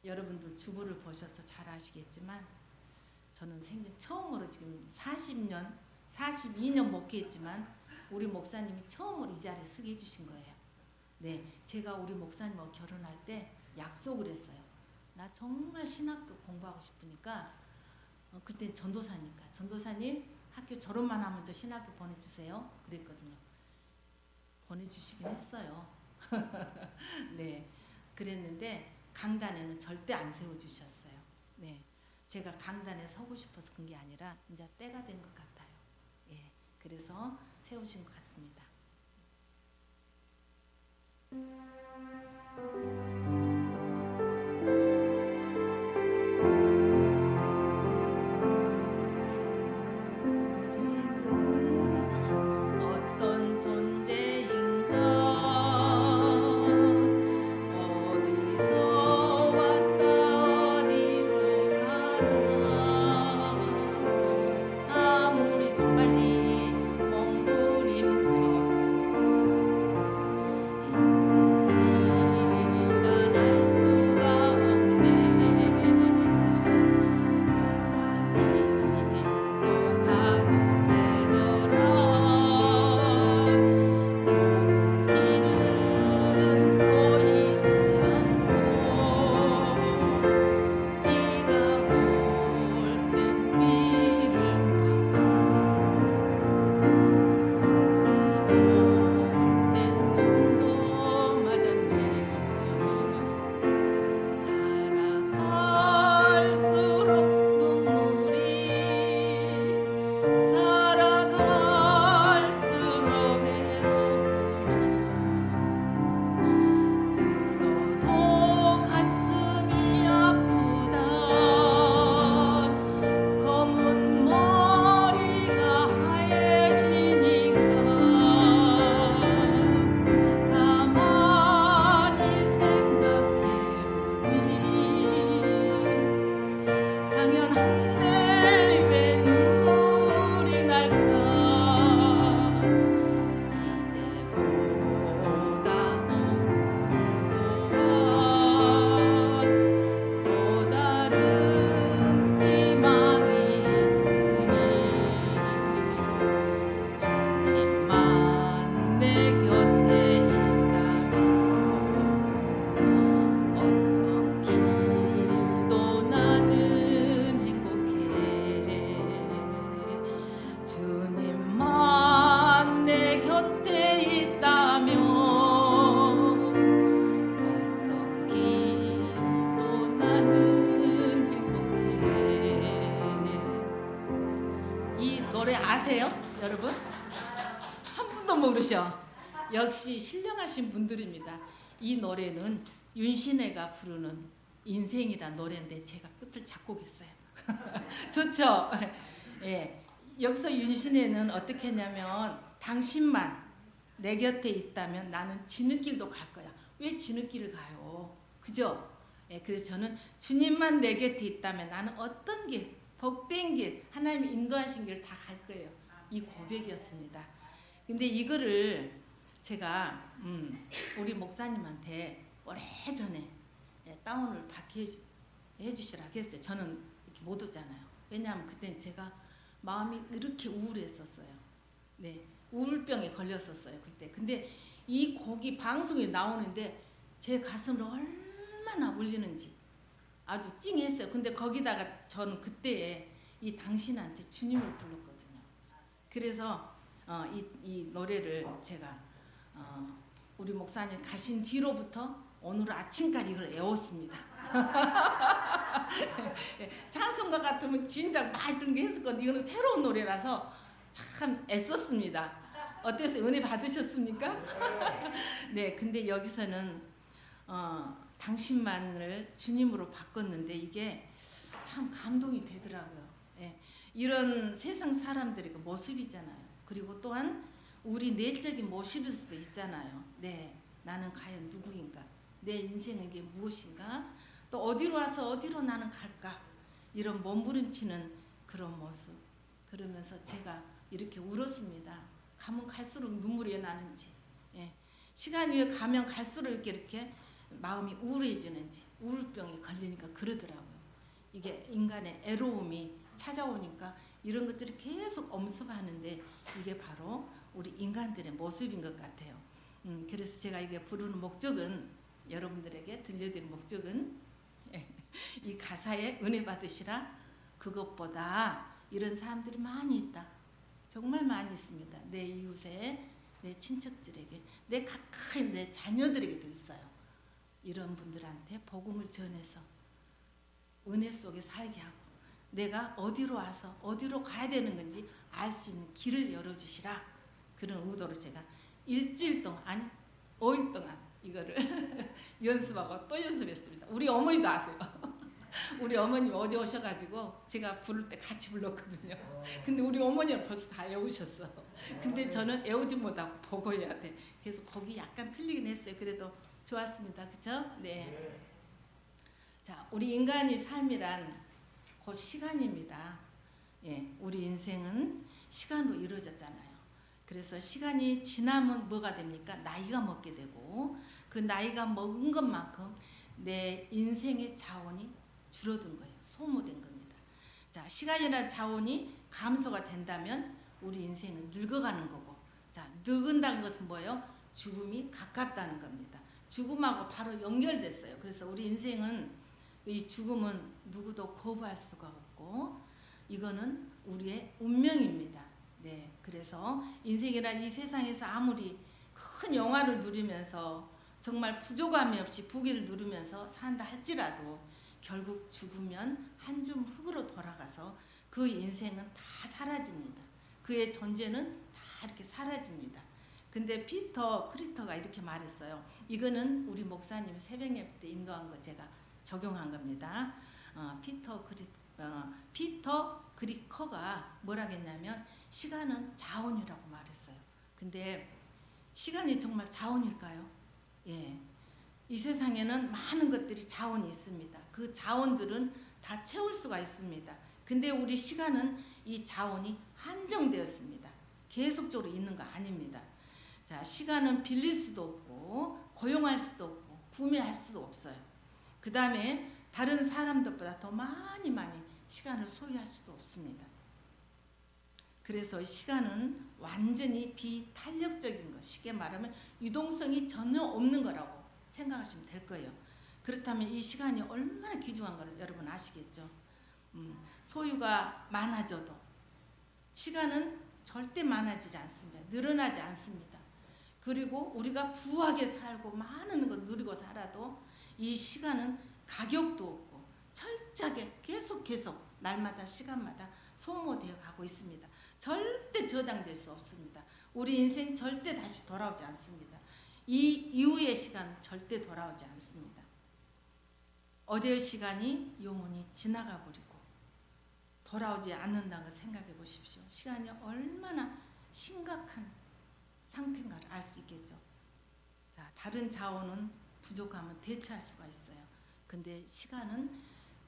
여러분들 주부를 보셔서 잘 아시겠지만 저는 생전 처음으로 지금 40년, 42년 목회했지만 우리 목사님이 처음으로 이 자리에 서게 해주신 거예요. 네, 제가 우리 목사님하고 결혼할 때 약속을 했어요. 나 정말 신학교 공부하고 싶으니까 그때 전도사니까 전도사님 학교 졸업만 하면 저 신학교 보내주세요. 그랬거든요. 보내주시긴 했어요. 네, 그랬는데 강단에는 절대 안 세워주셨어요. 네, 제가 강단에 서고 싶어서 그런 게 아니라 이제 때가 된 것 같아요. 예, 그래서 세우신 것 같습니다. 여러분? 한 분도 모르셔. 역시 신령하신 분들입니다. 이 노래는 윤신혜가 부르는 인생이란 노래인데 제가 끝을 작곡했어요. 좋죠? 예. 여기서 윤신혜는 어떻게 했냐면 당신만 내 곁에 있다면 나는 지는길도 갈 거야. 왜 지는길을 가요? 그죠? 예, 그래서 저는 주님만 내 곁에 있다면 나는 어떤 길, 복된 길, 하나님이 인도하신 길 다 갈 거예요. 이 고백이었습니다. 근데 이거를 제가 우리 목사님한테 오래전에 다운을 받게 해주시라고 했어요. 저는 이렇게 못 오잖아요. 왜냐하면 그때 제가 마음이 이렇게 우울했었어요. 네, 우울병에 걸렸었어요 그때. 근데 이 곡이 방송에 나오는데 제 가슴을 얼마나 울리는지 아주 찡했어요. 근데 거기다가 저는 그때에 이 당신한테 주님을 불렀거든요. 그래서 이 노래를 제가 우리 목사님 가신 뒤로부터 오늘 아침까지 이걸 외웠습니다. 찬송가 같으면 진짜 많이 들은 게 했을 건데 이거는 새로운 노래라서 참 애썼습니다. 어땠어요? 은혜 받으셨습니까? 네, 근데 여기서는 당신만을 주님으로 바꿨는데 이게 참 감동이 되더라고요. 예, 이런 세상 사람들의 그 모습이잖아요. 그리고 또한 우리 내적인 모습일 수도 있잖아요. 네, 나는 과연 누구인가? 내 인생은 이게 무엇인가? 또 어디로 와서 어디로 나는 갈까? 이런 몸부림치는 그런 모습. 그러면서 제가 이렇게 울었습니다. 가면 갈수록 눈물이 나는지. 예, 시간이 가면 갈수록 이렇게 마음이 우울해지는지 우울병이 걸리니까 그러더라고요. 이게 인간의 애로움이 찾아오니까 이런 것들이 계속 엄습하는데 이게 바로 우리 인간들의 모습인 것 같아요. 그래서 제가 이게 부르는 목적은 여러분들에게 들려드릴 목적은 이 가사에 은혜 받으시라. 그것보다 이런 사람들이 많이 있다. 정말 많이 있습니다. 내 이웃에, 내 친척들에게, 내 가까이 내 자녀들에게도 있어요. 이런 분들한테 복음을 전해서 은혜 속에 살게 하고 내가 어디로 와서 어디로 가야 되는 건지 알 수 있는 길을 열어주시라. 그런 의도로 제가 일주일 동안 아니 5일 동안 이거를 연습하고 또 연습했습니다. 우리 어머니도 아세요. 우리 어머님 어제 오셔가지고 제가 부를 때 같이 불렀거든요. 근데 우리 어머니는 벌써 다 외우셨어. 근데 저는 외우지 못하고 보고 해야 돼. 그래서 거기 약간 틀리긴 했어요. 그래도 좋았습니다. 그렇죠? 네. 자, 우리 인간의 삶이란 곧 시간입니다. 예, 우리 인생은 시간으로 이루어졌잖아요. 그래서 시간이 지나면 뭐가 됩니까? 나이가 먹게 되고 그 나이가 먹은 것만큼 내 인생의 자원이 줄어든 거예요. 소모된 겁니다. 자, 시간이라는 자원이 감소가 된다면 우리 인생은 늙어가는 거고, 자, 늙은다는 것은 뭐예요? 죽음이 가깝다는 겁니다. 죽음하고 바로 연결됐어요. 그래서 우리 인생은 이 죽음은 누구도 거부할 수가 없고 이거는 우리의 운명입니다. 네, 그래서 인생이란 이 세상에서 아무리 큰 영화를 누리면서 정말 부족함이 없이 부귀를 누리면서 산다 할지라도 결국 죽으면 한 줌 흙으로 돌아가서 그 인생은 다 사라집니다. 그의 존재는 다 이렇게 사라집니다. 근데 피터 크리터가 이렇게 말했어요. 이거는 우리 목사님 새벽 예배 때 인도한 거 제가 적용한 겁니다. 피터 그리커가 뭐라 했냐면 시간은 자원이라고 말했어요. 근데 시간이 정말 자원일까요? 예. 이 세상에는 많은 것들이 자원이 있습니다. 그 자원들은 다 채울 수가 있습니다. 근데 우리 시간은 이 자원이 한정되었습니다. 계속적으로 있는 거 아닙니다. 자, 시간은 빌릴 수도 없고 고용할 수도 없고 구매할 수도 없어요. 그 다음에 다른 사람들보다 더 많이 시간을 소유할 수도 없습니다. 그래서 시간은 완전히 비탄력적인 것, 쉽게 말하면 유동성이 전혀 없는 거라고 생각하시면 될 거예요. 그렇다면 이 시간이 얼마나 귀중한 걸 여러분 아시겠죠? 소유가 많아져도 시간은 절대 많아지지 않습니다. 늘어나지 않습니다. 그리고 우리가 부하게 살고 많은 것 누리고 살아도 이 시간은 가격도 없고 철저하게 계속 날마다 시간마다 소모되어 가고 있습니다. 절대 저장될 수 없습니다. 우리 인생 절대 다시 돌아오지 않습니다. 이 이후의 시간 절대 돌아오지 않습니다. 어제의 시간이 영원히 지나가 버리고 돌아오지 않는다는 걸 생각해 보십시오. 시간이 얼마나 심각한 상태인가를 알 수 있겠죠. 자, 다른 자원은 부족하면 대체할 수가 있어요. 근데 시간은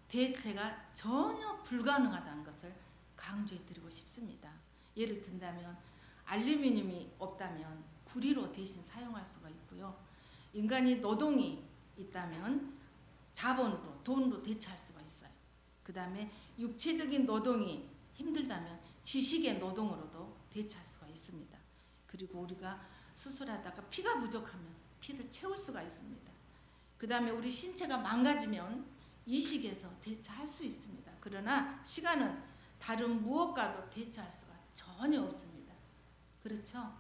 대체가 전혀 불가능하다는 것을 강조해 드리고 싶습니다. 예를 든다면 알루미늄이 없다면 구리로 대신 사용할 수가 있고요. 인간이 노동이 있다면 자본으로 돈으로 대체할 수가 있어요. 그 다음에 육체적인 노동이 힘들다면 지식의 노동으로도 대체할 수가 있습니다. 그리고 우리가 수술하다가 피가 부족하면 피를 채울 수가 있습니다. 그 다음에 우리 신체가 망가지면 이식해서 대체할 수 있습니다. 그러나 시간은 다른 무엇과도 대체할 수가 전혀 없습니다. 그렇죠?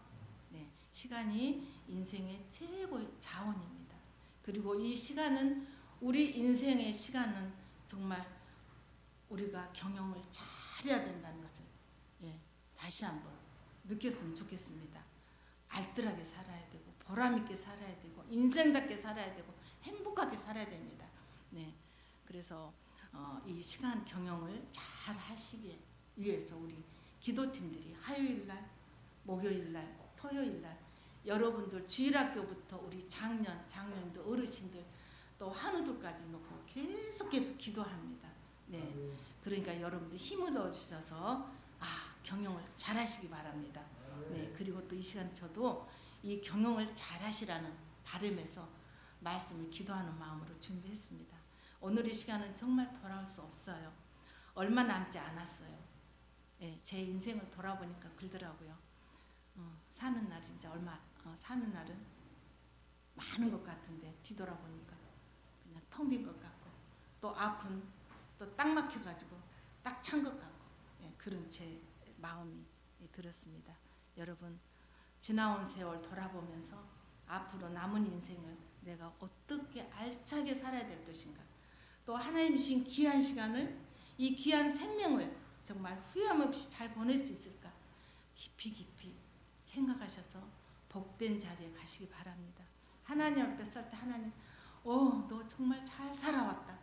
네, 시간이 인생의 최고의 자원입니다. 그리고 이 시간은 우리 인생의 시간은 정말 우리가 경영을 잘해야 된다는 것을 다시 한번 느꼈으면 좋겠습니다. 알뜰하게 살아야 되고 보람있게 살아야 되고 인생답게 살아야 되고 행복하게 살아야 됩니다. 네, 그래서 이 시간 경영을 잘 하시기 위해서 우리 기도팀들이 화요일날, 목요일날, 토요일날 여러분들 주일학교부터 우리 장년들, 어르신들 또 한우들까지 놓고 계속 기도합니다. 네, 그러니까 여러분들 힘을 얻으셔서 경영을 잘 하시기 바랍니다. 네, 그리고 또 이 시간 저도 이 경영을 잘 하시라는 바람에서 말씀을 기도하는 마음으로 준비했습니다. 오늘 이 시간은 정말 돌아올 수 없어요. 얼마 남지 않았어요. 예, 제 인생을 돌아보니까 그러더라고요. 사는 날이 이제 사는 날은 많은 것 같은데 뒤돌아보니까 그냥 텅 빈 것 같고 또 아픈 또 딱 막혀가지고 딱 찬 것 같고 예, 그런 제 마음이 들었습니다. 여러분 지나온 세월 돌아보면서 앞으로 남은 인생을 내가 어떻게 알차게 살아야 될 것인가, 또 하나님 주신 귀한 시간을, 이 귀한 생명을 정말 후회함 없이 잘 보낼 수 있을까 깊이 깊이 생각하셔서 복된 자리에 가시기 바랍니다. 하나님 앞에 설 때 하나님, 너 정말 잘 살아왔다,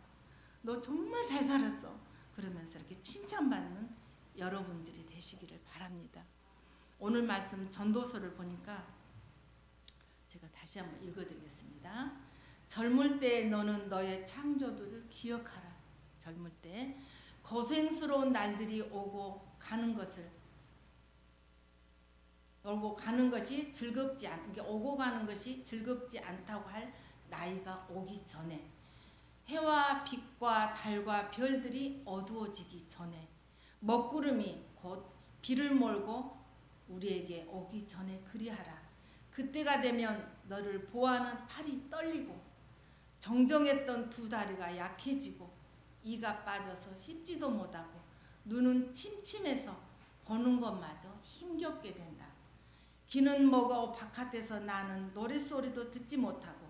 너 정말 잘 살았어, 그러면서 이렇게 칭찬받는 여러분들이 되시기를 바랍니다. 오늘 말씀 전도서를 보니까 제가 다시 한번 읽어드리겠습니다. 젊을 때 너는 너의 창조들을 기억하라. 젊을 때 고생스러운 날들이 오고 가는 것이 즐겁지 않다고 할 나이가 오기 전에, 해와 빛과 달과 별들이 어두워지기 전에, 먹구름이 곧 비를 몰고 우리에게 오기 전에 그리하라. 그때가 되면 너를 보호하는 팔이 떨리고 정정했던 두 다리가 약해지고 이가 빠져서 씹지도 못하고 눈은 침침해서 보는 것마저 힘겹게 된다. 귀는 먹어 바깥에서 나는 노랫소리도 듣지 못하고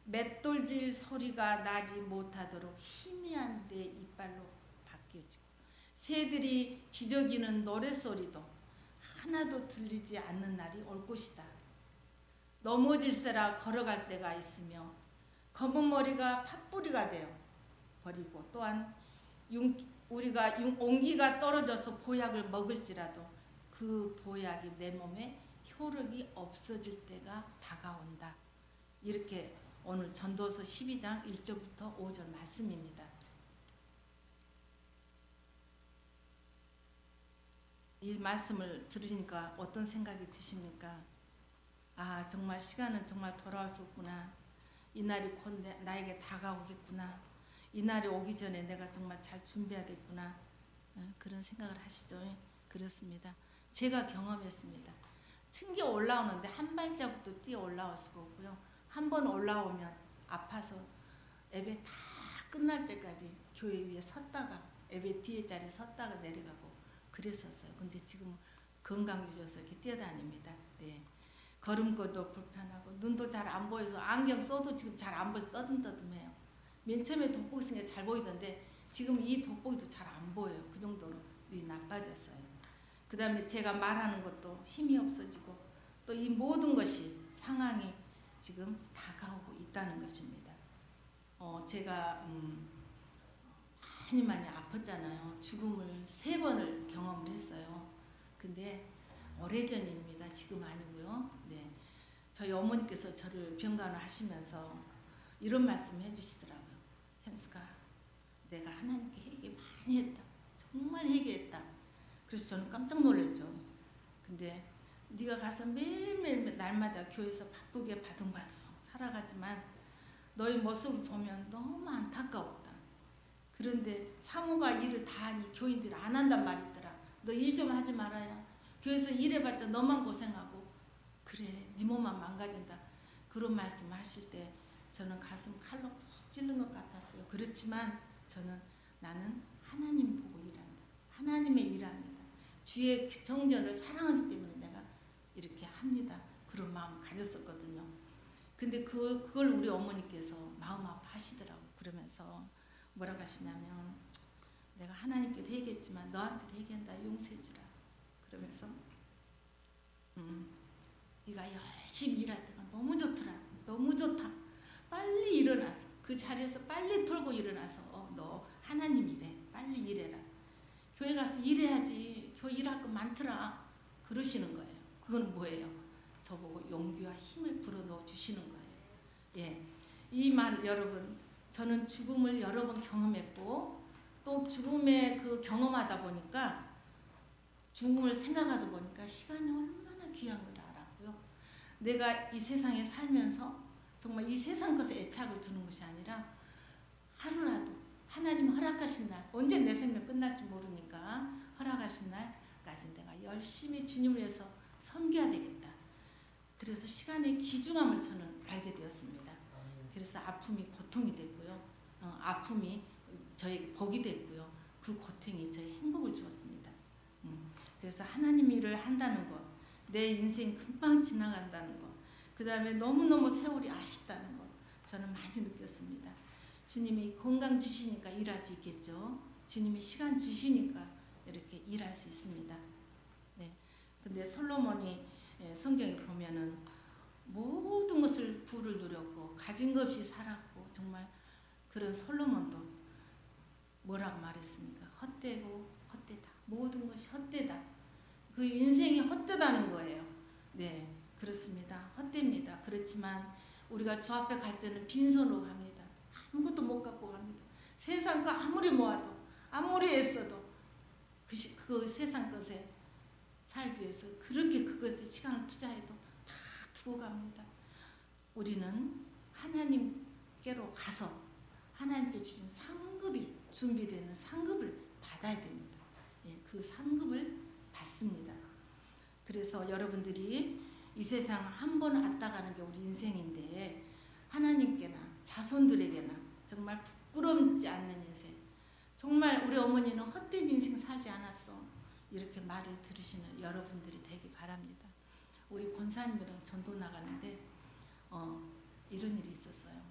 맷돌질 소리가 나지 못하도록 희미한 내 이빨로 바뀌어지고 새들이 지저귀는 노랫소리도 하나도 들리지 않는 날이 올 것이다. 넘어질세라 걸어갈 때가 있으며 검은 머리가 팥뿌리가 되어 버리고, 또한 우리가 온기가 떨어져서 보약을 먹을지라도 그 보약이 내 몸에 효력이 없어질 때가 다가온다. 이렇게 오늘 전도서 12장 1절부터 5절 말씀입니다. 이 말씀을 들으니까 어떤 생각이 드십니까? 아, 정말 시간은 정말 돌아올 수 없구나. 이 날이 곧 나에게 다가오겠구나. 이 날이 오기 전에 내가 정말 잘 준비해야 되겠구나. 그런 생각을 하시죠? 그렇습니다. 제가 경험했습니다. 층계 올라오는데 한 발자국도 뛰어 올라올 수가 없고요. 한 번 올라오면 아파서 예배 다 끝날 때까지 교회 위에 섰다가 예배 뒤에 자리에 섰다가 내려가고 그랬었어요. 근데 지금 건강 유지해서 이렇게 뛰어다닙니다. 네. 걸음걸이도 불편하고 눈도 잘 안 보여서 안경 써도 지금 잘 안 보여서 떠듬떠듬해요. 맨 처음에 돋보기 쓴 게 잘 보이던데 지금 이 돋보기도 잘 안 보여요. 그 정도로 나빠졌어요. 그 다음에 제가 말하는 것도 힘이 없어지고 또 이 모든 것이 상황이 지금 다가오고 있다는 것입니다. 제가 많이 아팠잖아요. 죽음을 3번을 경험을 했어요. 근데 오래전입니다. 지금 아니고요. 네. 저희 어머니께서 저를 병간호 하시면서 이런 말씀 해주시더라고요. 현수가, 내가 하나님께 회개 많이 했다. 정말 회개했다. 그래서 저는 깜짝 놀랐죠. 근데 네가 가서 매일매일 날마다 교회에서 바쁘게 바둥바둥 살아가지만 너의 모습을 보면 너무 안타까웠다. 그런데 사모가 일을 다 하니 교인들이 안 한단 말이더라. 너 일 좀 하지 말아야. 교회에서 일해봤자 너만 고생하고 그래, 네 몸만 망가진다. 그런 말씀 하실 때 저는 가슴 칼로 푹 찔른 것 같았어요. 그렇지만 나는 하나님 보고 일한다. 하나님의 일합니다. 주의 정전을 사랑하기 때문에 내가 이렇게 합니다. 그런 마음 가졌었거든요. 근데 그걸 우리 어머니께서 마음 아파하시더라고요. 그러면서 뭐라고 하시냐면, 내가 하나님께도 회개했지만 너한테도 회개한다. 용서해주라. 그러면서 네가 열심히 일할 때가 너무 좋더라. 너무 좋다. 빨리 일어나서 그 자리에서 빨리 털고 일어나서 너 하나님 일해. 빨리 일해라. 교회 가서 일해야지. 교회 일할 거 많더라. 그러시는 거예요. 그건 뭐예요? 저보고 용기와 힘을 불어넣어 주시는 거예요. 예, 이 말 여러분, 저는 죽음을 여러 번 경험했고 또 죽음에 그 경험하다 보니까 죽음을 생각하다 보니까 시간이 얼마나 귀한 걸 알았고요. 내가 이 세상에 살면서 정말 이 세상 것에 애착을 두는 것이 아니라 하루라도 하나님 허락하신 날, 언제 내 생명 끝날지 모르니까 허락하신 날까지 내가 열심히 주님을 위해서 섬겨야 되겠다. 그래서 시간의 귀중함을 저는 알게 되었습니다. 그래서 아픔이 고통이 됐고요. 아픔이 저에게 복이 됐고요. 그 고통이 저의 행복을 주었습니다. 그래서 하나님 일을 한다는 것, 내 인생 금방 지나간다는 것, 그 다음에 너무너무 세월이 아쉽다는 것, 저는 많이 느꼈습니다. 주님이 건강 주시니까 일할 수 있겠죠. 주님이 시간 주시니까 이렇게 일할 수 있습니다. 네. 근데 솔로몬이 성경에 보면은 모든 것을 부를 누렸고 가진 것 없이 살았고 정말 그런 솔로몬도 뭐라고 말했습니까? 헛되고 헛되다. 모든 것이 헛되다. 그 인생이 헛되다는 거예요. 네, 그렇습니다. 헛됩니다. 그렇지만 우리가 주 앞에 갈 때는 빈손으로 갑니다. 아무것도 못 갖고 갑니다. 세상 거 아무리 모아도 아무리 애써도 그 세상 것에 살기 위해서 그렇게 그것에 시간을 투자해도 다 두고 갑니다. 우리는 하나님께로 가서 하나님께 주신 상급이 준비되는 상급을 받아야 됩니다. 예, 그 상급을 받습니다. 그래서 여러분들이 이 세상 한 번 왔다 가는 게 우리 인생인데 하나님께나 자손들에게나 정말 부끄럽지 않는 인생, 정말 우리 어머니는 헛된 인생 살지 않았어, 이렇게 말을 들으시는 여러분들이 되기 바랍니다. 우리 권사님이랑 전도 나가는데 이런 일이 있었어요.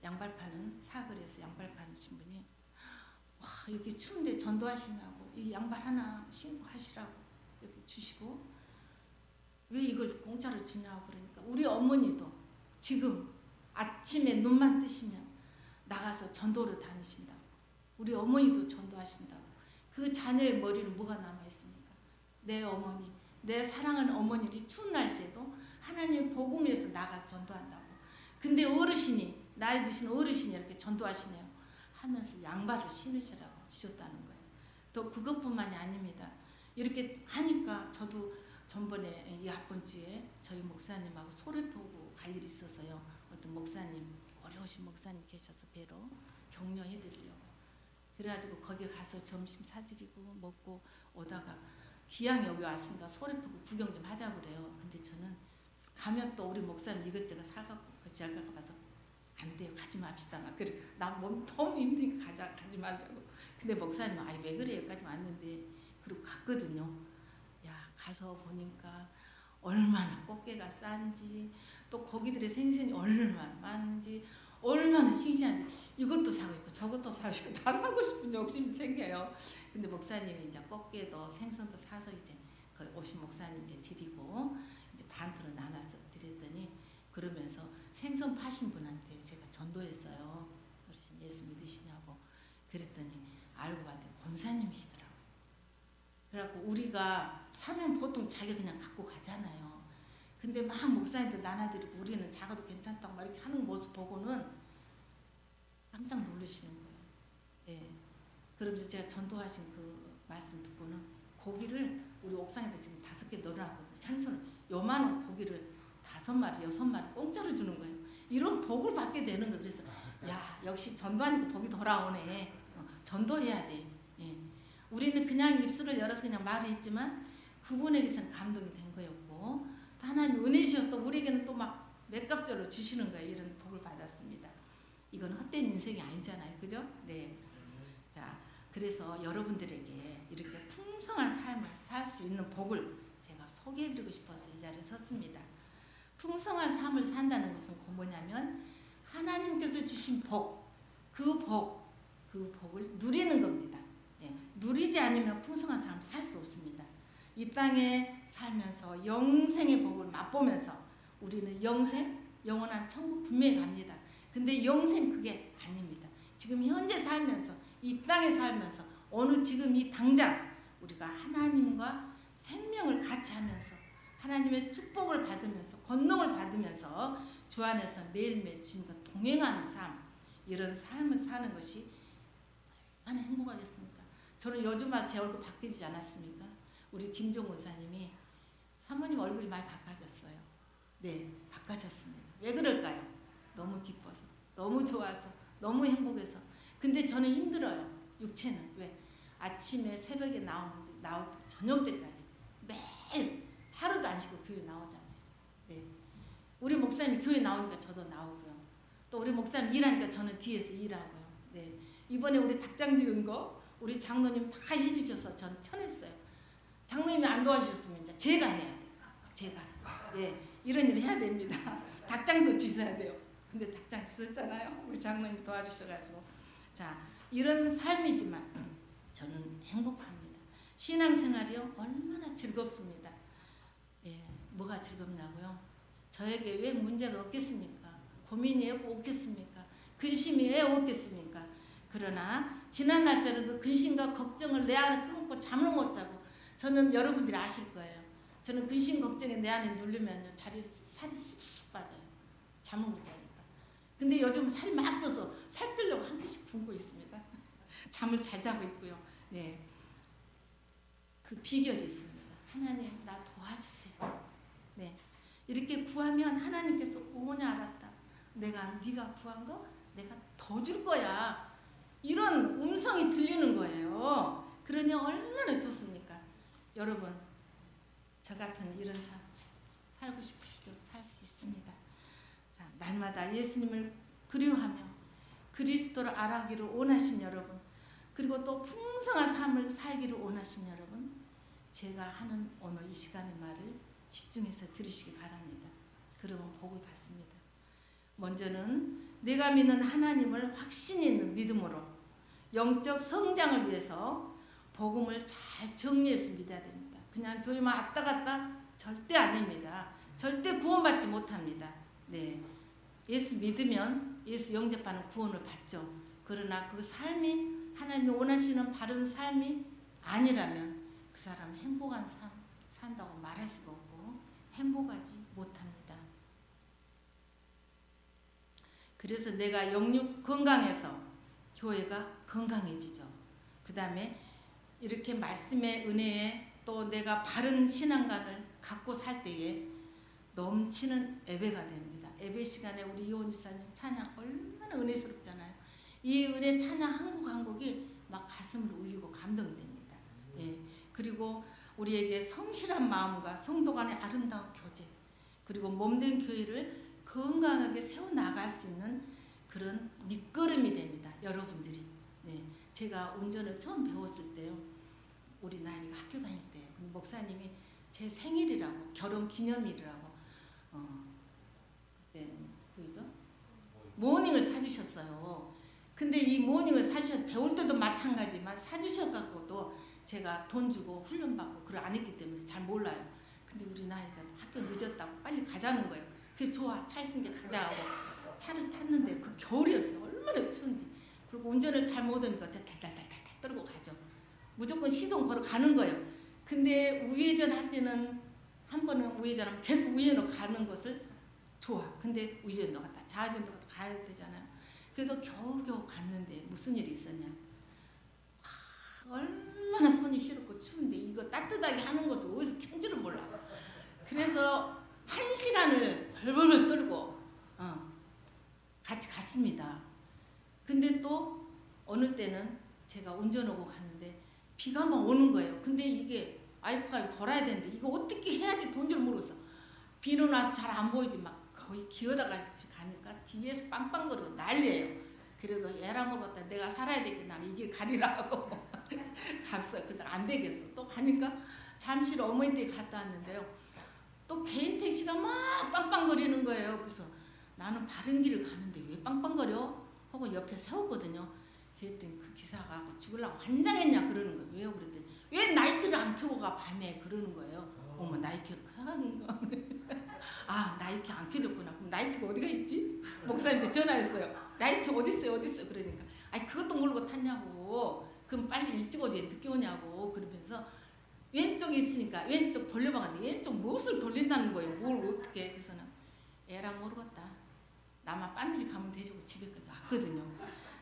양발 파는 사거리에서 양발 파신 분이 와, 여기 추운데 전도하시냐고 이 양발 하나 신고 하시라고 이렇게 주시고, 왜 이걸 공짜로 주냐고 그러니까 우리 어머니도 지금 아침에 눈만 뜨시면 나가서 전도를 다니신다고, 우리 어머니도 전도하신다고. 그 자녀의 머리는 뭐가 남아있습니까? 내 어머니, 내 사랑하는 어머니를 추운 날씨에도 하나님의 복음 위해서 나가서 전도한다고. 근데 어르신이, 나이 드신 어르신이 이렇게 전도하시네요 하면서 양발을 신으시라고 주셨다는 거예요. 또 그것뿐만이 아닙니다. 이렇게 하니까 저도 전번에 이 학번주에 저희 목사님하고 소래포구 갈 일이 있어서요. 어떤 목사님, 어려우신 목사님 계셔서 뵈러 격려해드리려고. 그래가지고 거기 가서 점심 사드리고 먹고 오다가 기왕 여기 왔으니까 소래포구 구경 좀 하자고 그래요. 근데 저는 가면 또 우리 목사님 이것저것 사갖고 그 잘 갈까 봐서 안 돼요, 가지 맙시다 막 그래. 나 몸 너무 힘드니까 가지 말자고. 근데 목사님은 아이 왜 그래, 여기까지 왔는데. 그리고 갔거든요. 야, 가서 보니까 얼마나 꽃게가 싼지, 또 고기들의 생선이 얼마나 많은지, 얼마나 싱싱한지, 이것도 사고 싶고 저것도 사고 싶고 다 사고 싶은 욕심이 생겨요. 근데 목사님이 이제 꽃게도 생선도 사서 이제 그 오신 목사님 이제 드리고 이제 반으로 나눠서 드렸더니, 그러면서 생선 파신 분한테 제가 전도했어요. 어르신 예수 믿으시냐고. 그랬더니 알고 봤더니 권사님이시더라고요. 그래갖고 우리가 사면 보통 자기가 그냥 갖고 가잖아요. 근데 막 목사님들 나눠드리고 우리는 작아도 괜찮다고 막 이렇게 하는 모습 보고는 깜짝 놀라시는 거예요. 네. 그러면서 제가 전도하신 그 말씀 듣고는 고기를 우리 옥상에다 지금 5개 넣어놨거든요. 생선을 요만한 고기를 5마리, 6마리 공짜로 주는 거예요. 이런 복을 받게 되는 거예요. 그래서 야, 역시 전도하니까 복이 돌아오네. 전도해야 돼. 예. 우리는 그냥 입술을 열어서 그냥 말을 했지만 그분에게서는 감동이 된 거였고, 또 하나님 은혜 주셔서 또 우리에게는 또 막 맥값절로 주시는 거예요. 이런 복을 받았습니다. 이건 헛된 인생이 아니잖아요. 그죠? 네. 자, 그래서 여러분들에게 이렇게 풍성한 삶을 살 수 있는 복을 제가 소개해드리고 싶어서 이 자리에 섰습니다. 풍성한 삶을 산다는 것은 뭐냐면 하나님께서 주신 복, 그 복을 누리는 겁니다. 예, 누리지 않으면 풍성한 삶을 살 수 없습니다. 이 땅에 살면서 영생의 복을 맛보면서 우리는 영원한 천국 분명히 갑니다. 근데 영생 그게 아닙니다. 지금 현재 살면서, 이 땅에 살면서, 오늘 지금 이 당장 우리가 하나님과 생명을 같이 하면서 하나님의 축복을 받으면서 권능을 받으면서 주 안에서 매일매일 주님과 동행하는 삶, 이런 삶을 사는 것이 얼마나 행복하겠습니까? 저는 요즘 와서 제 얼굴 바뀌지 않았습니까? 우리 김종우 사님이 사모님 얼굴이 많이 바꿔졌어요. 네, 바꿔졌습니다. 왜 그럴까요? 너무 기뻐서, 너무 좋아서, 너무 행복해서. 근데 저는 힘들어요. 육체는. 왜? 아침에 새벽에 나올 때 저녁 때까지 매일 하루도 안 쉬고 교회 나오잖아요. 네. 우리 목사님이 교회 나오니까 저도 나오고요. 또 우리 목사님 일하니까 저는 뒤에서 일하고요. 네. 이번에 우리 닭장 지은 거 우리 장로님 다 해주셔서 전 편했어요. 장로님이 안 도와주셨으면 이제 제가 해야 돼요. 제가. 예, 이런 일을 해야 됩니다. 닭장도 주셔야 돼요. 근데 닭장 주셨잖아요. 우리 장로님이 도와주셔가지고. 자, 이런 삶이지만 저는 행복합니다. 신앙생활이요 얼마나 즐겁습니다. 예, 뭐가 즐겁냐고요? 저에게 왜 문제가 없겠습니까? 고민이 없겠습니까? 근심이 왜 없겠습니까? 그러나 지난 날짜는 그 근심과 걱정을 내 안에 끊고 잠을 못 자고 저는 여러분들이 아실 거예요. 저는 근심 걱정이 내 안에 누르면요 살이 쑥쑥 빠져요. 잠을 못 자니까. 근데 요즘 살이 막 쪄서 살 빼려고 한 개씩 굶고 있습니다. 잠을 잘 자고 있고요. 네, 그 비결이 있습니다. 하나님 나 도와주세요. 네, 이렇게 구하면 하나님께서 오냐 알았다. 네가 구한 거 내가 더 줄 거야. 이런 음성이 들리는 거예요. 그러니 얼마나 좋습니까? 여러분, 저 같은 이런 삶 살고 싶으시죠? 살 수 있습니다. 자, 날마다 예수님을 그리워하며 그리스도를 알아가기를 원하신 여러분, 그리고 또 풍성한 삶을 살기를 원하신 여러분, 제가 하는 오늘 이 시간의 말을 집중해서 들으시기 바랍니다. 그러면 복을 받습니다. 먼저는 내가 믿는 하나님을 확신 있는 믿음으로 영적 성장을 위해서 복음을 잘 정리해서 믿어야 됩니다. 그냥 교회만 왔다 갔다 절대 아닙니다. 절대 구원받지 못합니다. 네, 예수 믿으면 예수 영접하는 구원을 받죠. 그러나 그 삶이 하나님이 원하시는 바른 삶이 아니라면 그 사람은 행복한 삶 산다고 말할 수가 없고 행복하지 못합니다. 그래서 내가 영육 건강해서 교회가 건강해지죠. 그 다음에 이렇게 말씀의 은혜에 또 내가 바른 신앙관을 갖고 살 때에 넘치는 예배가 됩니다. 예배 시간에 우리 이원 지사님 찬양 얼마나 은혜스럽잖아요. 이 은혜 찬양 한 곡 한 곡이 막 가슴을 울리고 감동이 됩니다. 예. 그리고 우리에게 성실한 마음과 성도 간의 아름다운 교제, 그리고 몸된 교회를 건강하게 세워나갈 수 있는 그런 밑거름이 됩니다. 여러분들이. 네, 제가 운전을 처음 배웠을 때요. 우리 나이가 학교 다닐 때요. 목사님이 제 생일이라고 결혼 기념일이라고 그때 뭐죠? 모닝을 사주셨어요. 근데 이 모닝을 배울 때도 마찬가지만 사주셔갖고도 제가 돈 주고 훈련받고 그걸 안 했기 때문에 잘 몰라요. 근데 우리 나이가 학교 늦었다고 빨리 가자는 거예요. 그게 좋아. 차 있으니까 가자 하고 차를 탔는데 그 겨울이었어요. 얼마나 추운데. 그리고 운전을 잘 못하니까 달달달달 떨고 가죠. 무조건 시동 걸어 가는 거예요. 근데 우회전 할 때는 한 번은 우회전하면 계속 우회전으로 가는 것을 좋아. 근데 우회전도 갔다 좌회전도 갔다 가야 되잖아요. 그래도 겨우겨우 갔는데 무슨 일이 있었냐. 얼마나 손이 시렵고 추운데 이거 따뜻하게 하는 것을 어디서 켠지를 몰라. 그래서 1시간을 벌벌 떨고 같이 갔습니다. 근데 또 어느 때는 제가 운전하고 갔는데 비가 막 오는 거예요. 근데 이게 와이프가 돌아야 되는데 이거 어떻게 해야지 돈줄 모르겠어. 비는 와서 잘 안 보이지 막 거의 기어다가 가니까 뒤에서 빵빵거리고 난리예요. 그래도 애라 먹었다. 내가 살아야 되겠다. 나는 이 길 가리라고 갔어. 근데 안 되겠어. 또 가니까 잠실 어머니 댁에 갔다 왔는데요. 또 개인 택시가 막 빵빵거리는 거예요. 그래서 나는 바른 길을 가는데 왜 빵빵거려? 하고 옆에 세웠거든요. 그랬더니 그 기사가 죽으려고 환장했냐 그러는 거예요. 왜요? 그랬더니 왜 나이트를 안 켜고 가 밤에 그러는 거예요. 어머 나이트를 켜는 거. 아 나이트 안 켜졌구나. 그럼 나이트가 어디가 있지? 목사님한테 전화했어요. 나이트 어디 있어요? 어디 있어요? 그러니까 아니 그것도 모르고 탔냐고. 그럼 빨리 일찍 오지 늦게 오냐고. 그러면서 왼쪽에 있으니까 왼쪽 돌려봤는데 왼쪽 무엇을 돌린다는 거예요. 뭘 어떻게. 그래서는 에라 모르겠다. 나만 반드시 가면 되고 집에까지 왔거든요.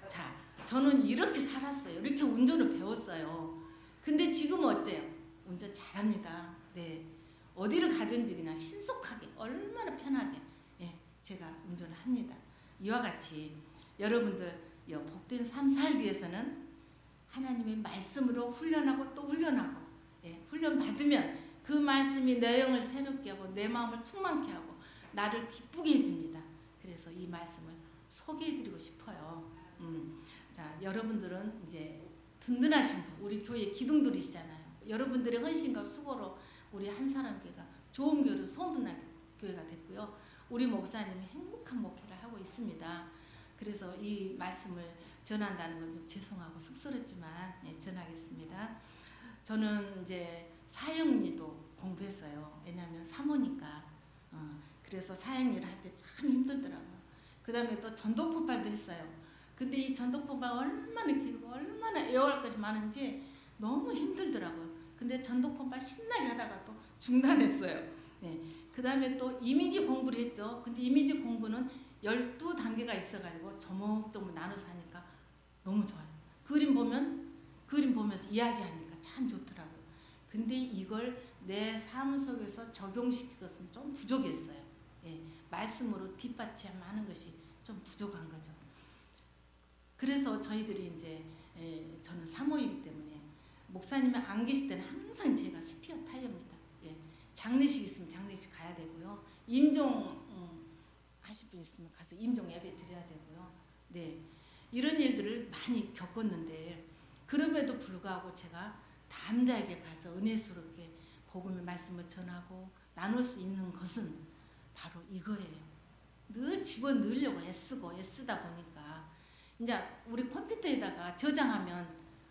자, 저는 이렇게 살았어요. 이렇게 운전을 배웠어요. 근데 지금 어째요? 운전 잘합니다. 네, 어디를 가든지 그냥 신속하게 얼마나 편하게. 예, 제가 운전을 합니다. 이와 같이 여러분들 복된 삶 살기 위해서는 하나님의 말씀으로 훈련하고 또 훈련하고, 훈련 받으면 그 말씀이 내 영을 새롭게 하고 내 마음을 충만케 하고 나를 기쁘게 해줍니다. 그래서 이 말씀을 소개해드리고 싶어요. 자, 여러분들은 이제 든든하신 분, 우리 교회 기둥들이시잖아요. 여러분들의 헌신과 수고로 우리 한사랑교회가 좋은 교회로 소문난 교회가 됐고요. 우리 목사님이 행복한 목회를 하고 있습니다. 그래서 이 말씀을 전한다는 건 좀 죄송하고 쑥스럽지만 전하겠습니다. 저는 이제 사형리도 공부했어요. 왜냐하면 사모니까. 그래서 사형리를 할 때 참 힘들더라고요. 그 다음에 또 전도포발도 했어요. 근데 이 전도포발 얼마나 길고 얼마나 애워할 것이 많은지 너무 힘들더라고요. 근데 전도포발 신나게 하다가 또 중단했어요. 그 다음에 또 이미지 공부를 했죠. 근데 이미지 공부는 12단계가 있어가지고 조목조목 나눠서 하니까 너무 좋아요. 그림 보면서 이야기하니까 참 좋더라고요. 근데 이걸 내 삶 속에서 적용시키것은 좀 부족했어요. 말씀으로 뒷받침하는 것이 좀 부족한 거죠. 그래서 저희들이 이제 저는 사모이기 때문에 목사님이 안 계실 때는 항상 제가 스피어 타이어입니다. 장례식 있으면 장례식 가야 되고요. 임종 하실 분 있으면 가서 임종 예배 드려야 되고요. 이런 일들을 많이 겪었는데 그럼에도 불구하고 제가 담대하게 가서 은혜스럽게 복음의 말씀을 전하고 나눌 수 있는 것은 바로 이거예요. 늘 집어넣으려고 애쓰다 보니까 이제 우리 컴퓨터에다가 저장하면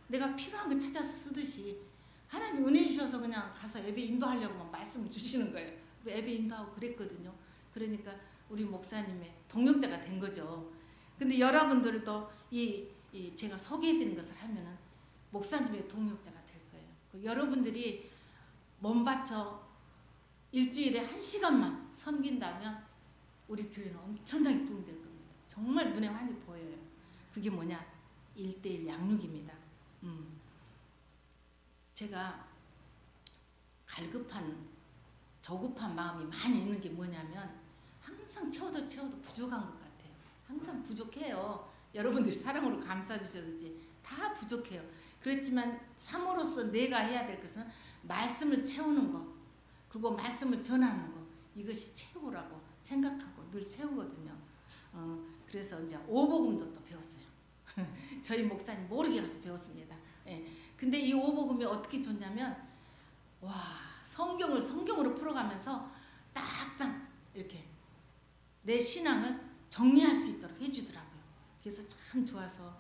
내가 필요한 거 찾아서 쓰듯이 하나님이 은혜 주셔서 그냥 가서 예배 인도하려고만 말씀을 주시는 거예요. 예배 인도하고 그랬거든요. 그러니까 우리 목사님의 동역자가 된 거죠. 근데 여러분들도 이 제가 소개해드린 것을 하면은 목사님의 동역자가 될 거예요. 여러분들이 몸 바쳐 일주일에 1시간만 섬긴다면 우리 교회는 엄청나게 도움될 겁니다. 정말 눈에 환히 보여요. 그게 뭐냐? 1:1 양육입니다. 제가 갈급한 조급한 마음이 많이 있는 게 뭐냐면 항상 채워도 부족한 것 같아요. 항상 부족해요. 여러분들이 사랑으로 감싸주셔서 그렇지 다 부족해요. 그렇지만 사모로서 내가 해야 될 것은 말씀을 채우는 거, 그리고 말씀을 전하는 거, 이것이 최고라고 생각하고 늘 채우거든요. 그래서 이제 오복음도 또 배웠어요. 저희 목사님 모르게 가서 배웠습니다. 근데 이 오복음이 어떻게 좋냐면 성경으로 풀어가면서 딱딱 이렇게 내 신앙을 정리할 수 있도록 해주더라고요. 그래서 참 좋아서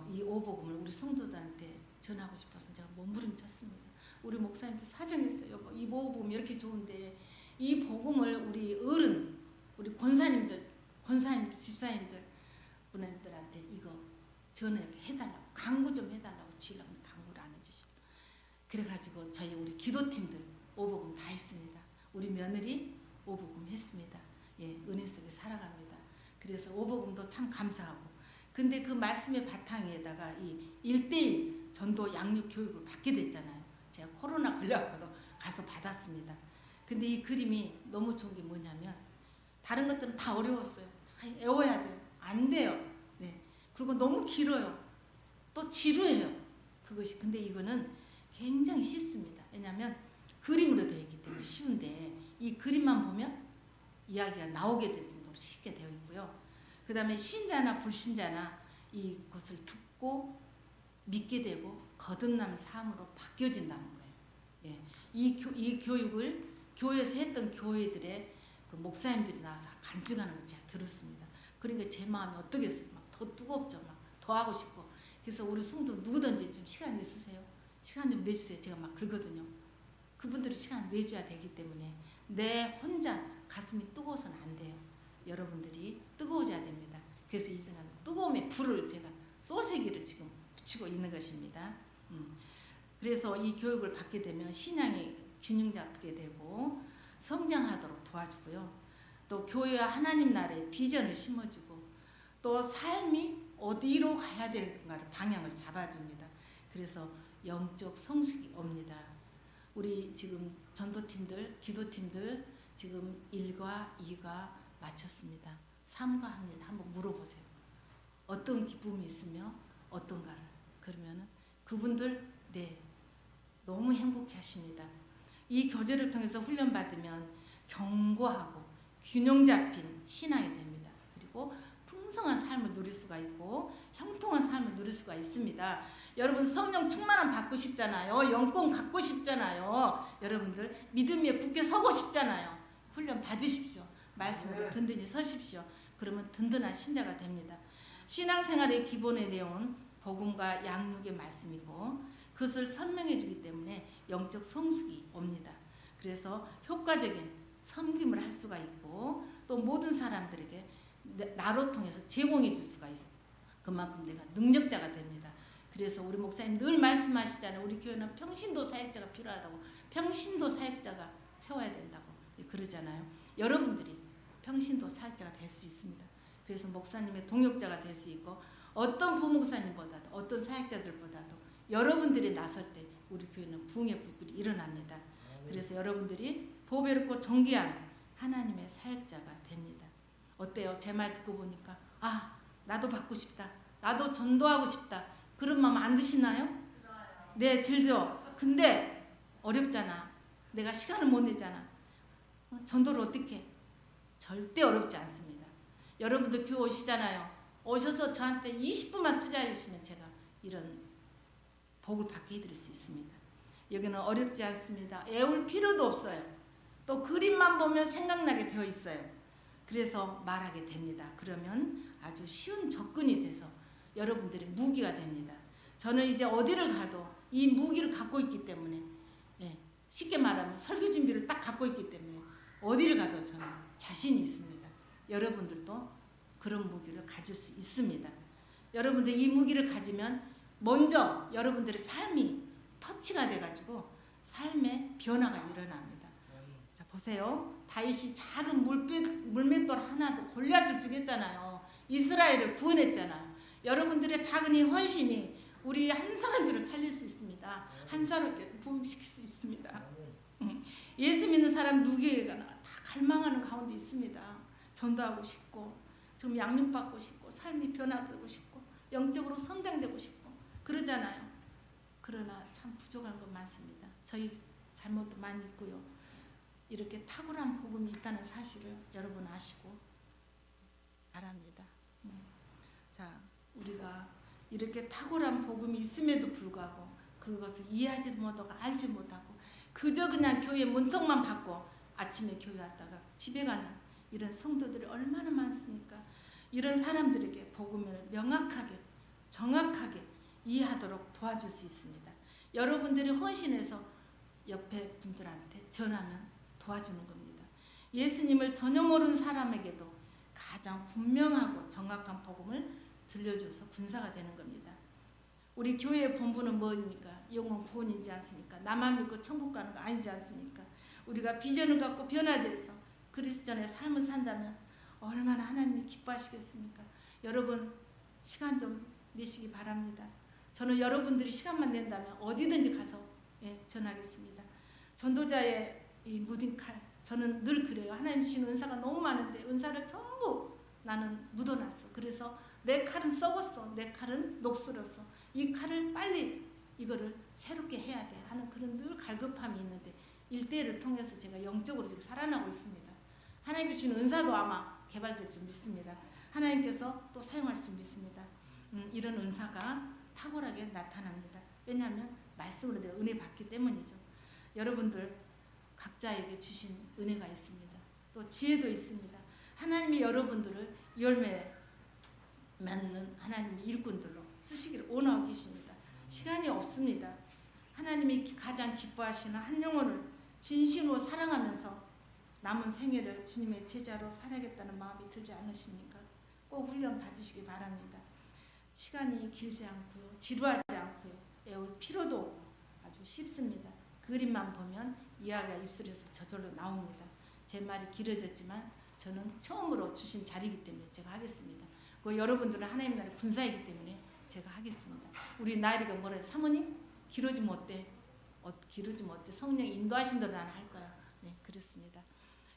이 오복음을 우리 성도들한테 전하고 싶어서 제가 몸부림쳤습니다. 우리 목사님도 사정했어요. 이 오복음이 이렇게 좋은데 이 복음을 우리 어른, 우리 권사님들, 집사님들 분들한테 이거 전해달라고 광고 좀 해달라고 주려고 광고를 안 해주시고 그래가지고 저희 우리 기도팀들 오복음 다 했습니다. 우리 며느리 오복음 했습니다. 은혜 속에 살아갑니다. 그래서 오복음도 참 감사하고 근데 그 말씀의 바탕에다가 이 1:1 전도 양육 교육을 받게 됐잖아요. 제가 코로나 걸려갖고도 가서 받았습니다. 근데 이 그림이 너무 좋은 게 뭐냐면 다른 것들은 다 어려웠어요. 다 외워야 돼요. 안 돼요. 그리고 너무 길어요. 또 지루해요. 그것이. 근데 이거는 굉장히 쉽습니다. 왜냐하면 그림으로 되어 있기 때문에 쉬운데 이 그림만 보면 이야기가 나오게 될 정도로 쉽게 되어 있고요. 그 다음에 신자나 불신자나 이것을 듣고 믿게 되고 거듭남 삶으로 바뀌어진다는 거예요. 이 교육을 교회에서 했던 교회들의 그 목사님들이 나와서 간증하는 걸 제가 들었습니다. 그러니까 제 마음이 어떻겠어요? 막 더 뜨겁죠. 막 더 하고 싶고. 그래서 우리 성도 누구든지 좀 시간 있으세요? 시간 좀 내주세요. 제가 막 그러거든요. 그분들이 시간 내줘야 되기 때문에 내 혼자 가슴이 뜨거워서는 안 돼요. 여러분들이 뜨거워져야 됩니다. 그래서 이 시간 뜨거움의 불을 제가 소세기를 지금 붙이고 있는 것입니다. 그래서 이 교육을 받게 되면 신앙이 균형 잡게 되고 성장하도록 도와주고요. 또 교회와 하나님 나라의 비전을 심어주고 또 삶이 어디로 가야 될까를 방향을 잡아줍니다. 그래서 영적 성숙이 옵니다. 우리 지금 전도팀들, 기도팀들 지금 1과 2과 마쳤습니다. 삼가합니다. 한번 물어보세요. 어떤 기쁨이 있으며 어떤가를. 그러면은 그분들 네 너무 행복해 하십니다. 이 교제를 통해서 훈련받으면 견고하고 균형 잡힌 신앙이 됩니다. 그리고 풍성한 삶을 누릴 수가 있고 형통한 삶을 누릴 수가 있습니다. 여러분 성령 충만함 받고 싶잖아요. 영권 갖고 싶잖아요. 여러분들 믿음 위에 굳게 서고 싶잖아요. 훈련 받으십시오. 말씀으로 든든히 서십시오. 그러면 든든한 신자가 됩니다. 신앙생활의 기본의 내용은 복음과 양육의 말씀이고 그것을 설명해 주기 때문에 영적 성숙이 옵니다. 그래서 효과적인 섬김을 할 수가 있고 또 모든 사람들에게 나로 통해서 제공해 줄 수가 있어요. 그만큼 내가 능력자가 됩니다. 그래서 우리 목사님 늘 말씀하시잖아요. 우리 교회는 평신도 사역자가 필요하다고. 평신도 사역자가 세워야 된다고 그러잖아요. 여러분들이 평신도 사역자가 될 수 있습니다. 그래서 목사님의 동역자가 될 수 있고 어떤 부목사님보다도 어떤 사역자들보다도 여러분들이 나설 때 우리 교회는 부흥의 불길이 일어납니다. 그래서 여러분들이 보배롭고 존귀한 하나님의 사역자가 됩니다. 어때요? 제 말 듣고 보니까 아 나도 받고 싶다. 나도 전도하고 싶다. 그런 마음 안 드시나요? 네 들죠. 근데 어렵잖아. 내가 시간을 못 내잖아. 전도를 어떻게 해? 절대 어렵지 않습니다. 여러분들 교회 오시잖아요. 오셔서 저한테 20분만 투자해 주시면 제가 이런 복을 받게 해드릴 수 있습니다. 여기는 어렵지 않습니다. 애울 필요도 없어요. 또 그림만 보면 생각나게 되어 있어요. 그래서 말하게 됩니다. 그러면 아주 쉬운 접근이 돼서 여러분들의 무기가 됩니다. 저는 이제 어디를 가도 이 무기를 갖고 있기 때문에 쉽게 말하면 설교 준비를 딱 갖고 있기 때문에 어디를 가도 저는 자신이 있습니다. 여러분들도 그런 무기를 가질 수 있습니다. 여러분들 이 무기를 가지면 먼저 여러분들의 삶이 터치가 돼가지고 삶의 변화가 일어납니다. 자 보세요. 다윗이 작은 물맷돌 하나도 골리앗을 죽였잖아요. 이스라엘을 구원했잖아요. 여러분들의 작은 이 헌신이 우리 한 사람들을 살릴 수 있습니다. 한 사람께 부흥시킬 수 있습니다. 예수 믿는 사람 누구에게나 다 갈망하는 가운데 있습니다. 전도하고 싶고 좀 양육받고 싶고 삶이 변화되고 싶고 영적으로 성장되고 싶고 그러잖아요. 그러나 참 부족한 건 많습니다. 저희 잘못도 많이 있고요. 이렇게 탁월한 복음이 있다는 사실을 여러분 아시고 바랍니다. 자, 우리가 이렇게 탁월한 복음이 있음에도 불구하고 그것을 이해하지도 못하고 알지 못하고 그저 그냥 교회 문턱만 받고 아침에 교회 왔다가 집에 가는 이런 성도들이 얼마나 많습니까? 이런 사람들에게 복음을 명확하게 정확하게 이해하도록 도와줄 수 있습니다. 여러분들이 헌신해서 옆에 분들한테 전하면 도와주는 겁니다. 예수님을 전혀 모르는 사람에게도 가장 분명하고 정확한 복음을 들려줘서 군사가 되는 겁니다. 우리 교회의 본부는 뭐입니까? 영혼 구원이지 않습니까? 나만 믿고 천국 가는 거 아니지 않습니까? 우리가 비전을 갖고 변화돼서 그리스도의 삶을 산다면 얼마나 하나님이 기뻐하시겠습니까? 여러분 시간 좀 내시기 바랍니다. 저는 여러분들이 시간만 낸다면 어디든지 가서 전하겠습니다. 전도자의 이 무딘 칼 저는 늘 그래요. 하나님 주신 은사가 너무 많은데 은사를 전부 나는 묻어놨어. 그래서 내 칼은 썩었어. 내 칼은 녹슬었어. 이 칼을 빨리 이거를 새롭게 해야 돼 하는 그런 늘 갈급함이 있는데 일대를 통해서 제가 영적으로 지금 살아나고 있습니다. 하나님께 주신 은사도 아마 개발될 줄 믿습니다. 하나님께서 또 사용하실 줄 믿습니다. 이런 은사가 탁월하게 나타납니다. 왜냐하면 말씀으로 내가 은혜 받기 때문이죠. 여러분들 각자에게 주신 은혜가 있습니다. 또 지혜도 있습니다. 하나님이 여러분들을 열매 맺는 하나님의 일꾼들로 쓰시기를 원하고 계십니다. 시간이 없습니다. 하나님이 가장 기뻐하시는 한 영혼을 진심으로 사랑하면서 남은 생애를 주님의 제자로 살아야겠다는 마음이 들지 않으십니까? 꼭 훈련 받으시기 바랍니다. 시간이 길지 않고요. 지루하지 않고요. 애울 필요도 없고 아주 쉽습니다. 그림만 보면 이야기가 입술에서 저절로 나옵니다. 제 말이 길어졌지만 저는 처음으로 주신 자리이기 때문에 제가 하겠습니다. 그 여러분들은 하나님 나라의 군사이기 때문에 제가 하겠습니다. 우리 나이가 뭐래요? 사모님? 길어지면 어때? 길어지면 어때? 성령이 인도하신 대로 나는 할 거야. 네, 그렇습니다.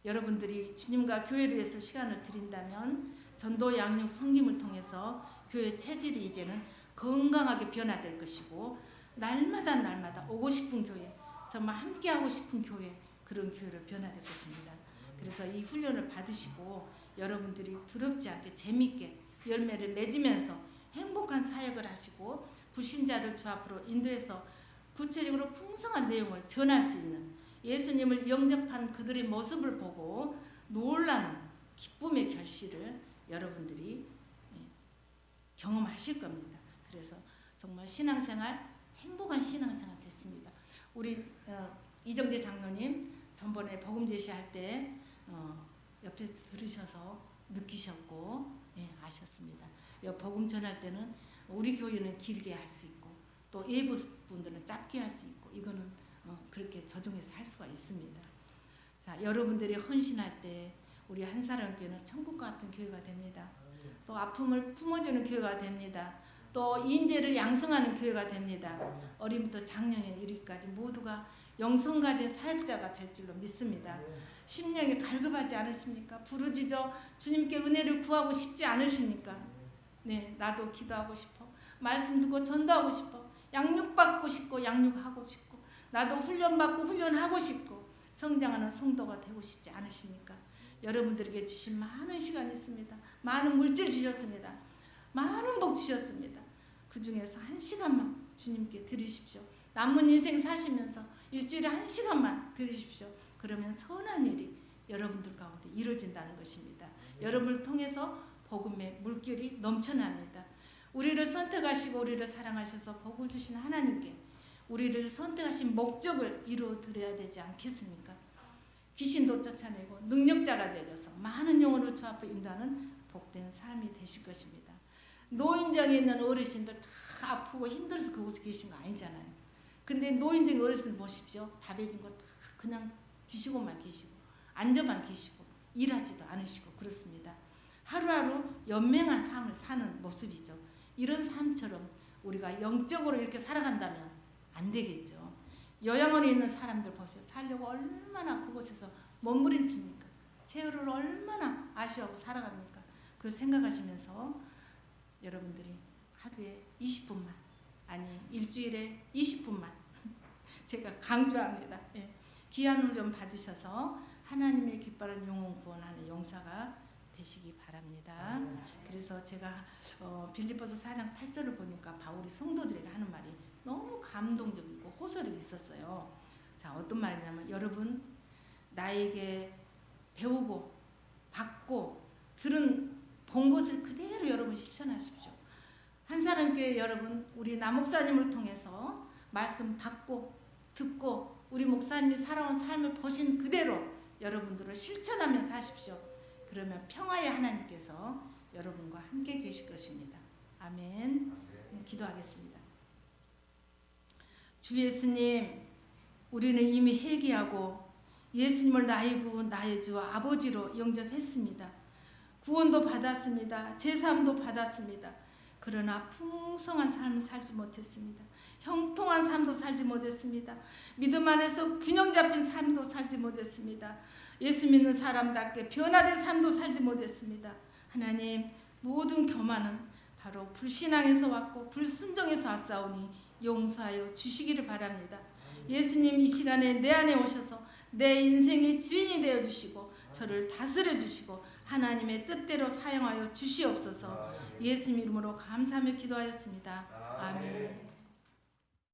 여러분들이 주님과 교회를 위해서 시간을 드린다면 전도 양육 섬김을 통해서 교회 체질이 이제는 건강하게 변화될 것이고 날마다 오고 싶은 교회, 정말 함께하고 싶은 교회, 그런 교회로 변화될 것입니다. 그래서 이 훈련을 받으시고 여러분들이 두렵지 않게 재미있게 열매를 맺으면서 행복한 사역을 하시고 불신자를 주 앞으로 인도해서 구체적으로 풍성한 내용을 전할 수 있는 예수님을 영접한 그들의 모습을 보고 놀라는 기쁨의 결실을 여러분들이 경험하실 겁니다. 그래서 정말 신앙생활, 행복한 신앙생활 됐습니다. 우리 이정재 장로님 전번에 복음 제시할 때 옆에 들으셔서 느끼셨고 아셨습니다. 복음 전할 때는 우리 교회는 길게 할 수 있고 또 일부 분들은 짧게 할 수 있고 이거는 그렇게 조정해서 할 수가 있습니다. 자, 여러분들이 헌신할 때 우리 한사랑교회는 천국과 같은 교회가 됩니다. 또 아픔을 품어주는 교회가 됩니다. 또 인재를 양성하는 교회가 됩니다. 어린부터 작년에 이르기까지 모두가 영성 가진 사역자가 될 줄로 믿습니다. 심령이 갈급하지 않으십니까? 부르짖어 주님께 은혜를 구하고 싶지 않으십니까? 네, 나도 기도하고 싶어. 말씀 듣고 전도하고 싶어. 양육받고 싶고 양육하고 싶고 나도 훈련받고 훈련하고 싶고 성장하는 성도가 되고 싶지 않으십니까? 여러분들에게 주신 많은 시간이 있습니다. 많은 물질 주셨습니다. 많은 복 주셨습니다. 그 중에서 1시간만 주님께 드리십시오. 남은 인생 사시면서 일주일에 1시간만 드리십시오. 그러면 선한 일이 여러분들 가운데 이루어진다는 것입니다. 여러분을 통해서 복음의 물결이 넘쳐납니다. 우리를 선택하시고 우리를 사랑하셔서 복을 주신 하나님께 우리를 선택하신 목적을 이루어 드려야 되지 않겠습니까? 귀신도 쫓아내고 능력자가 되어서 많은 영혼을 주 앞에 인도하는 복된 삶이 되실 것입니다. 노인정에 있는 어르신들 다 아프고 힘들어서 그곳에 계신 거 아니잖아요. 근데 노인정 어르신 보십시오. 밥 해준 거 다 그냥 드시고만 계시고 앉아만 계시고 일하지도 않으시고 그렇습니다. 하루하루 연맹한 삶을 사는 모습이죠. 이런 삶처럼 우리가 영적으로 이렇게 살아간다면 안 되겠죠. 요양원에 있는 사람들 보세요. 살려고 얼마나 그곳에서 머무릅니까? 세월을 얼마나 아쉬워하고 살아갑니까? 그걸 생각하시면서 여러분들이 하루에 20분만 아니 일주일에 20분만 제가 강조합니다. 귀한 훈련 받으셔서 하나님의 기뻐하는 영혼 구원하는 용사가 되시기 바랍니다. 그래서 제가 빌립보서 4장 8절을 보니까 바울이 성도들에게 하는 말이 너무 감동적이고 호소력이 있었어요. 자, 어떤 말이냐면 여러분 나에게 배우고 받고 본 것을 그대로 여러분 실천하십시오. 한사랑교회 여러분 우리 남목사님을 통해서 말씀 받고 듣고 우리 목사님이 살아온 삶을 보신 그대로 여러분들을 실천하며 사십시오. 그러면 평화의 하나님께서 여러분과 함께 계실 것입니다. 아멘. 기도하겠습니다. 주 예수님, 우리는 이미 회개하고 예수님을 나의 구, 나의 주 아버지로 영접했습니다. 구원도 받았습니다. 제사함도 받았습니다. 그러나 풍성한 삶을 살지 못했습니다. 형통한 삶도 살지 못했습니다. 믿음 안에서 균형 잡힌 삶도 살지 못했습니다. 예수 믿는 사람답게 변화된 삶도 살지 못했습니다. 하나님, 모든 교만은 바로 불신앙에서 왔고 불순종에서 왔사오니 용서하여 주시기를 바랍니다. 예수님 이 시간에 내 안에 오셔서 내 인생의 주인이 되어주시고 저를 다스려 주시고 하나님의 뜻대로 사용하여 주시옵소서. 예수님 이름으로 감사하며 기도하였습니다. 아멘.